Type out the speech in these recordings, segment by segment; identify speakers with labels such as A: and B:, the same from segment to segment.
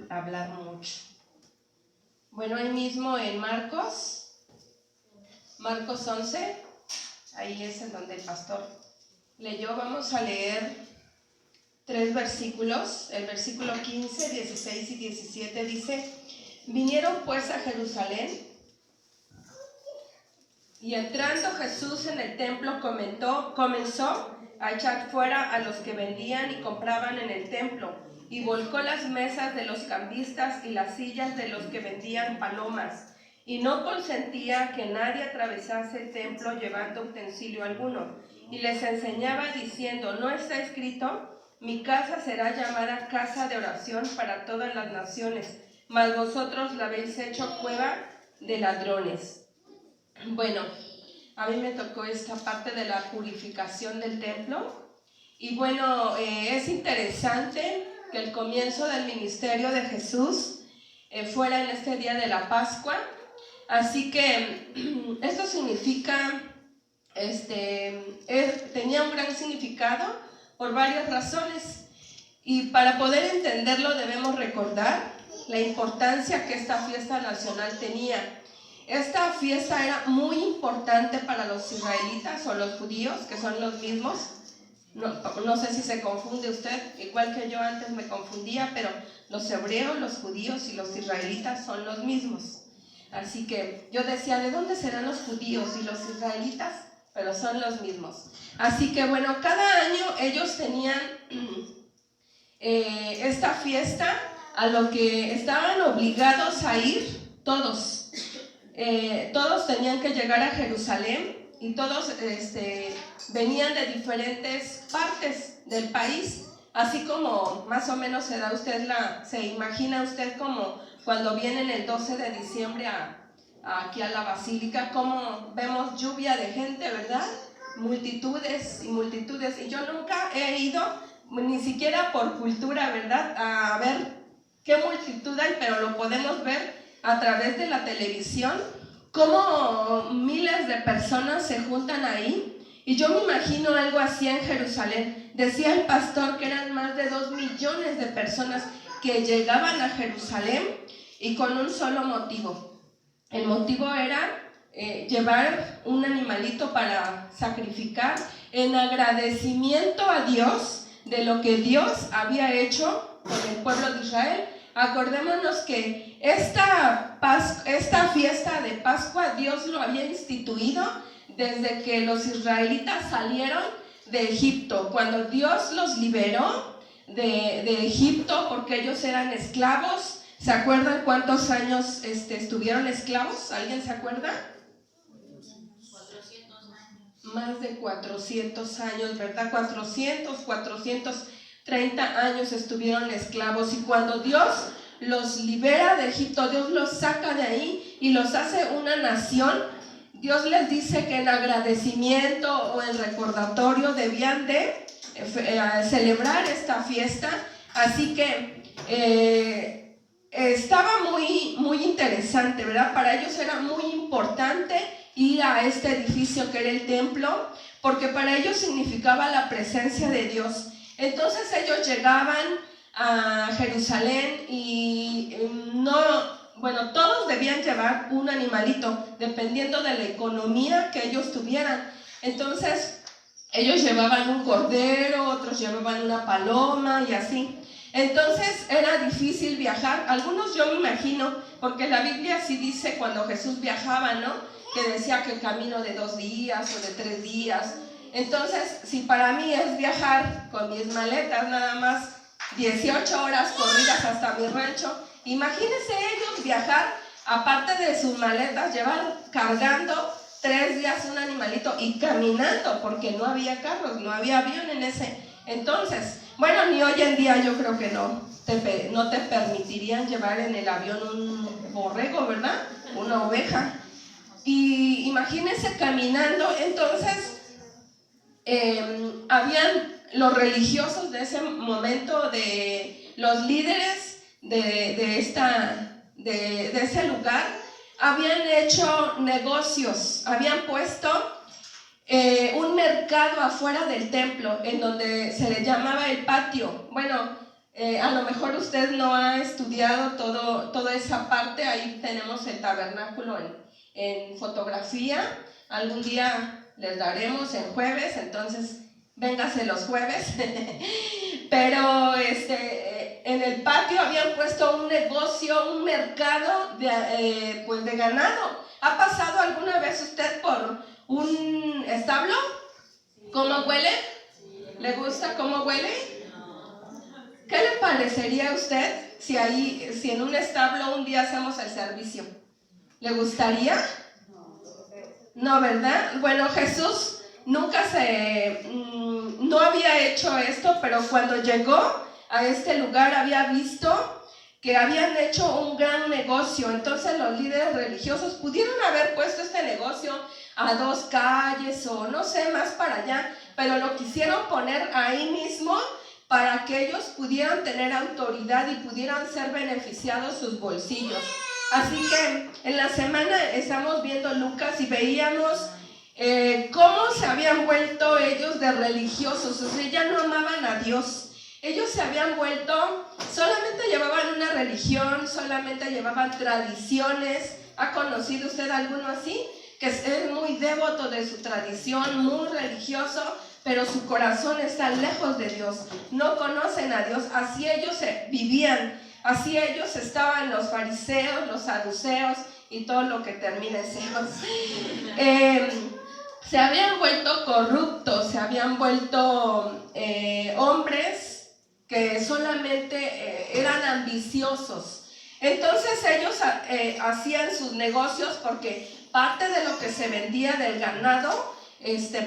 A: hablar mucho. Bueno, ahí mismo en Marcos 11, ahí es en donde el pastor leyó. Vamos a leer 3 versículos. El versículo 15, 16 y 17 dice: vinieron pues a Jerusalén, y entrando Jesús en el templo comenzó a echar fuera a los que vendían y compraban en el templo, y volcó las mesas de los cambistas y las sillas de los que vendían palomas, y no consentía que nadie atravesase el templo llevando utensilio alguno, y les enseñaba diciendo: ¿no está escrito? Mi casa será llamada casa de oración para todas las naciones, mas vosotros la habéis hecho cueva de ladrones. Bueno, a mí me tocó esta parte de la purificación del templo, y bueno, es interesante que el comienzo del ministerio de Jesús fuera en este día de la Pascua. Así que esto significa, tenía un gran significado por varias razones, y para poder entenderlo debemos recordar la importancia que esta fiesta nacional tenía. Esta fiesta era muy importante para los israelitas o los judíos, que son los mismos. No sé si se confunde usted, igual que yo antes me confundía, pero los hebreos, los judíos y los israelitas son los mismos. Así que yo decía, ¿de dónde serán los judíos y los israelitas? Pero son los mismos. Así que bueno, cada año ellos tenían esta fiesta a lo que estaban obligados a ir todos. Todos tenían que llegar a Jerusalén, y todos venían de diferentes partes del país, así como más o menos se imagina usted como cuando vienen el 12 de diciembre aquí a la basílica, como vemos lluvia de gente, ¿verdad? Multitudes y multitudes, y yo nunca he ido, ni siquiera por cultura, ¿verdad?, a ver qué multitud hay, pero lo podemos ver a través de la televisión, cómo miles de personas se juntan ahí. Y yo me imagino algo así en Jerusalén. Decía el pastor que eran más de 2 millones de personas que llegaban a Jerusalén, y con un solo motivo. El motivo era llevar un animalito para sacrificar en agradecimiento a Dios de lo que Dios había hecho con el pueblo de Israel. Acordémonos que esta fiesta de Pascua Dios lo había instituido desde que los israelitas salieron de Egipto, cuando Dios los liberó de Egipto, porque ellos eran esclavos. ¿Se acuerdan cuántos años estuvieron esclavos? ¿Alguien se acuerda?
B: 400 años.
A: Más de 400 años, ¿verdad? 430 años estuvieron esclavos, y cuando Dios los libera de Egipto, Dios los saca de ahí y los hace una nación, Dios les dice que en agradecimiento o en recordatorio debían de celebrar esta fiesta. Así que estaba muy, muy interesante, ¿verdad? Para ellos era muy importante ir a este edificio que era el templo, porque para ellos significaba la presencia de Dios. Entonces ellos llegaban a Jerusalén y todos debían llevar un animalito, dependiendo de la economía que ellos tuvieran. Entonces ellos llevaban un cordero, otros llevaban una paloma y así. Entonces era difícil viajar. Algunos, yo me imagino, porque la Biblia sí dice cuando Jesús viajaba, ¿no?, que decía que el camino de 2 días o de 3 días. Entonces, si para mí es viajar con mis maletas nada más 18 horas corridas hasta mi rancho, imagínense ellos viajar, aparte de sus maletas, llevar cargando 3 días un animalito y caminando, porque no había carros, no había avión en ese entonces. Bueno, ni hoy en día yo creo que no te permitirían llevar en el avión un borrego, ¿verdad? Una oveja. Y imagínense caminando. Entonces habían los religiosos de ese momento, de los líderes de ese lugar, habían hecho negocios, habían puesto un mercado afuera del templo, en donde se le llamaba el patio. Bueno, A lo mejor usted no ha estudiado toda esa parte. Ahí tenemos el tabernáculo en fotografía. Algún día les daremos en jueves, entonces véngase los jueves. Pero en el patio habían puesto un negocio, un mercado de ganado. ¿Ha pasado alguna vez usted por un establo? ¿Cómo huele? ¿Le gusta cómo huele? ¿Qué le parecería a usted si en un establo un día hacemos el servicio? ¿Le gustaría? No, ¿verdad? Bueno, Jesús nunca no había hecho esto, pero cuando llegó a este lugar había visto que habían hecho un gran negocio. Entonces los líderes religiosos pudieron haber puesto este negocio a 2 calles o no sé, más para allá, pero lo quisieron poner ahí mismo para que ellos pudieran tener autoridad y pudieran ser beneficiados sus bolsillos. Así que en la semana estamos viendo Lucas y veíamos cómo se habían vuelto ellos de religiosos. O sea, ya no amaban a Dios. Ellos se habían vuelto, solamente llevaban una religión, solamente llevaban tradiciones. ¿Ha conocido usted alguno así? Que es muy devoto de su tradición, muy religioso, pero su corazón está lejos de Dios. No conocen a Dios. Así ellos vivían. Así ellos estaban, los fariseos, los saduceos y todo lo que termina en seos. Se habían vuelto corruptos, se habían vuelto hombres que solamente eran ambiciosos. Entonces ellos hacían sus negocios porque parte de lo que se vendía del ganado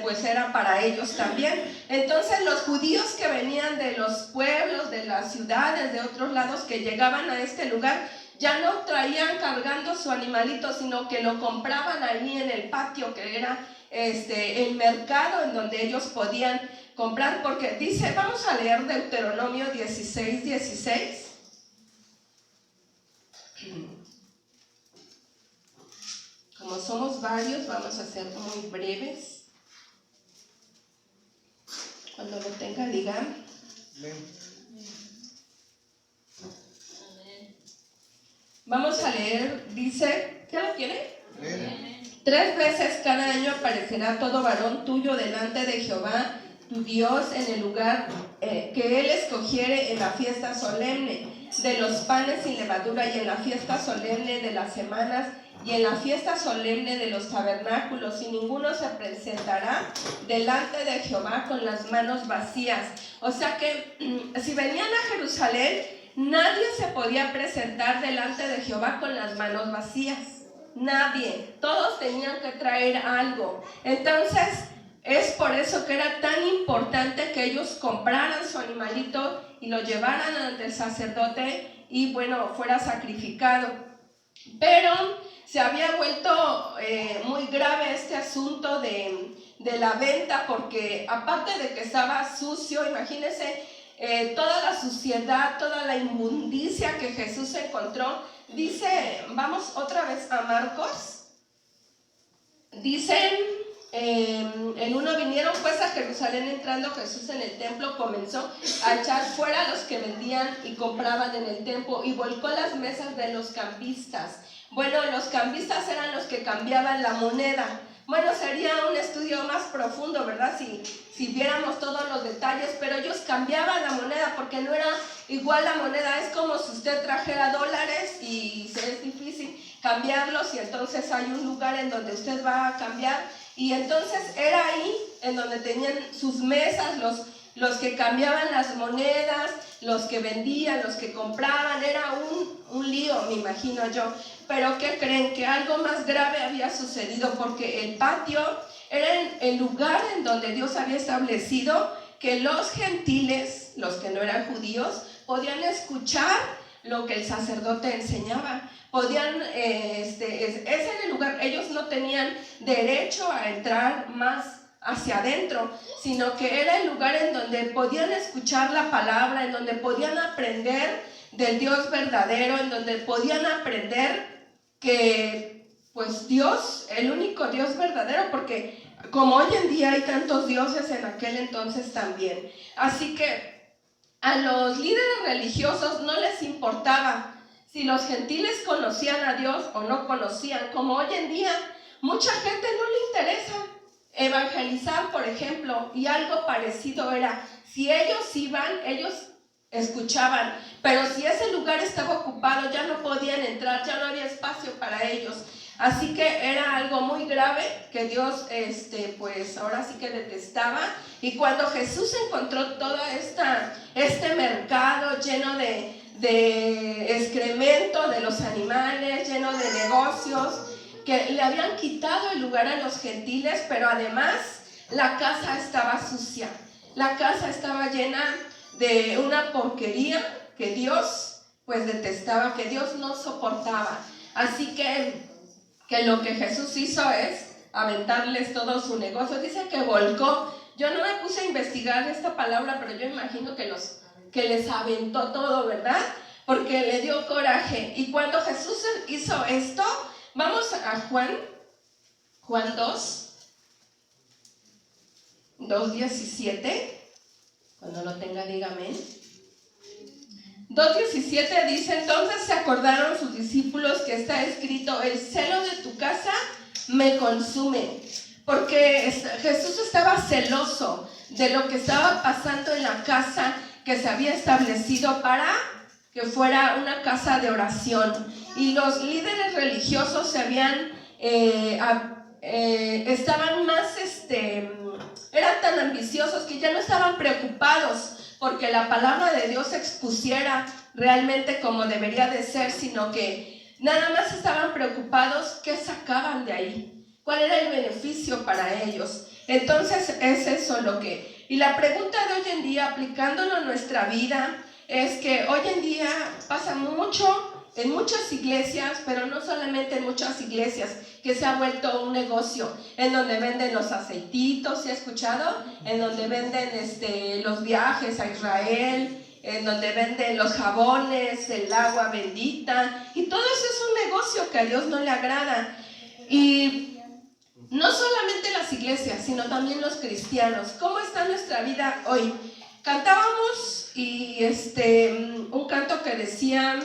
A: pues era para ellos también. Entonces los judíos que venían de los pueblos, de las ciudades, de otros lados, que llegaban a este lugar, ya no traían cargando su animalito, sino que lo compraban ahí en el patio, que era el mercado en donde ellos podían comprar, porque dice, vamos a leer Deuteronomio 16:16. Como somos varios, vamos a ser muy breves. Cuando lo tenga, digan. Vamos a leer, dice, ¿qué lo tiene? 3 veces cada año aparecerá todo varón tuyo delante de Jehová, tu Dios, en el lugar que él escogiere en la fiesta solemne de los panes sin levadura y en la fiesta solemne de las semanas y en la fiesta solemne de los tabernáculos, y ninguno se presentará delante de Jehová con las manos vacías. O sea que si venían a Jerusalén, nadie se podía presentar delante de Jehová con las manos vacías. Nadie. Todos tenían que traer algo. Entonces, es por eso que era tan importante que ellos compraran su animalito y lo llevaran ante el sacerdote y, bueno, fuera sacrificado. Pero se había vuelto muy grave este asunto de la venta, porque aparte de que estaba sucio, imagínense toda la suciedad, toda la inmundicia que Jesús encontró. Dice, vamos otra vez a Marcos, dicen en uno, vinieron pues a Jerusalén, entrando Jesús en el templo, comenzó a echar fuera a los que vendían y compraban en el templo y volcó las mesas de los cambistas. Bueno, los cambistas eran los que cambiaban la moneda. Bueno, sería un estudio más profundo, ¿verdad? Si viéramos todos los detalles, pero ellos cambiaban la moneda porque no era igual la moneda. Es como si usted trajera dólares y es difícil cambiarlos, y entonces hay un lugar en donde usted va a cambiar, y entonces era ahí en donde tenían sus mesas los que cambiaban las monedas, los que vendían, los que compraban. Era un lío, me imagino yo. Pero ¿qué creen? Que algo más grave había sucedido, porque el patio era el lugar en donde Dios había establecido que los gentiles, los que no eran judíos, podían escuchar lo que el sacerdote enseñaba. Podían, ese era el lugar. Ellos no tenían derecho a entrar más hacia adentro, sino que era el lugar en donde podían escuchar la palabra, en donde podían aprender del Dios verdadero, en donde podían aprender que pues Dios, el único Dios verdadero, porque como hoy en día hay tantos dioses, en aquel entonces también. Así que a los líderes religiosos no les importaba si los gentiles conocían a Dios o no conocían, como hoy en día mucha gente no le interesa evangelizar, por ejemplo, y algo parecido era, si ellos iban, ellos escuchaban, pero si ese lugar estaba ocupado ya no podían entrar, ya no había espacio para ellos. Así que era algo muy grave que Dios, pues ahora sí que detestaba. Y cuando Jesús encontró todo este mercado lleno de excremento de los animales, lleno de negocios, que le habían quitado el lugar a los gentiles, pero además la casa estaba sucia, la casa estaba llena de una porquería que Dios pues detestaba, que Dios no soportaba. Así que lo que Jesús hizo es aventarles todo su negocio. Dice que volcó. Yo no me puse a investigar esta palabra, pero yo imagino que les aventó todo, ¿verdad? Porque le dio coraje. Y cuando Jesús hizo esto, vamos a Juan 2:17. Cuando lo tenga, dígame. 2:17 dice: entonces se acordaron sus discípulos que está escrito, el celo de tu casa me consume. Porque Jesús estaba celoso de lo que estaba pasando en la casa que se había establecido para que fuera una casa de oración. Y los líderes religiosos se habían, estaban más, eran tan ambiciosos que ya no estaban preocupados porque la palabra de Dios se expusiera realmente como debería de ser, sino que nada más estaban preocupados qué sacaban de ahí, cuál era el beneficio para ellos. Entonces es eso lo que... Y la pregunta de hoy en día, aplicándolo a nuestra vida, es que hoy en día pasa mucho en muchas iglesias, pero no solamente en muchas iglesias, que se ha vuelto un negocio en donde venden los aceititos, ¿sí ha escuchado? En donde venden los viajes a Israel, en donde venden los jabones, el agua bendita, y todo eso es un negocio que a Dios no le agrada. Y no solamente las iglesias, sino también los cristianos. ¿Cómo está nuestra vida hoy? Cantábamos y un canto que decía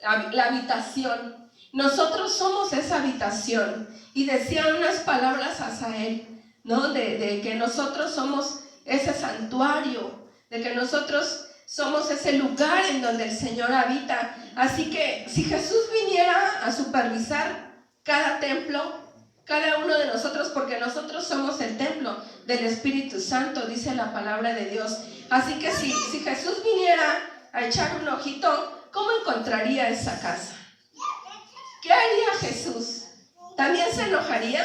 A: la habitación. Nosotros somos esa habitación. Y decía unas palabras a Asael, ¿no? De que nosotros somos ese santuario, de que nosotros somos ese lugar en donde el Señor habita. Así que si Jesús viniera a supervisar cada templo, cada uno de nosotros, porque nosotros somos el templo del Espíritu Santo, dice la palabra de Dios. Así que si Jesús viniera a echar un ojito, ¿cómo encontraría esa casa? ¿Qué haría Jesús? ¿También se enojaría?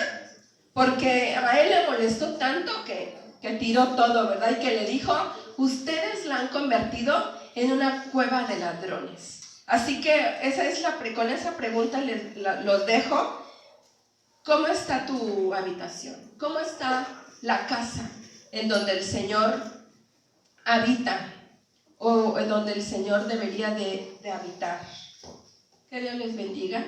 A: Porque a él le molestó tanto que tiró todo, ¿verdad? Y que le dijo, ustedes la han convertido en una cueva de ladrones. Así que con esa pregunta los dejo. ¿Cómo está tu habitación? ¿Cómo está la casa en donde el Señor habita? O en donde el Señor debería de habitar. Que Dios les bendiga.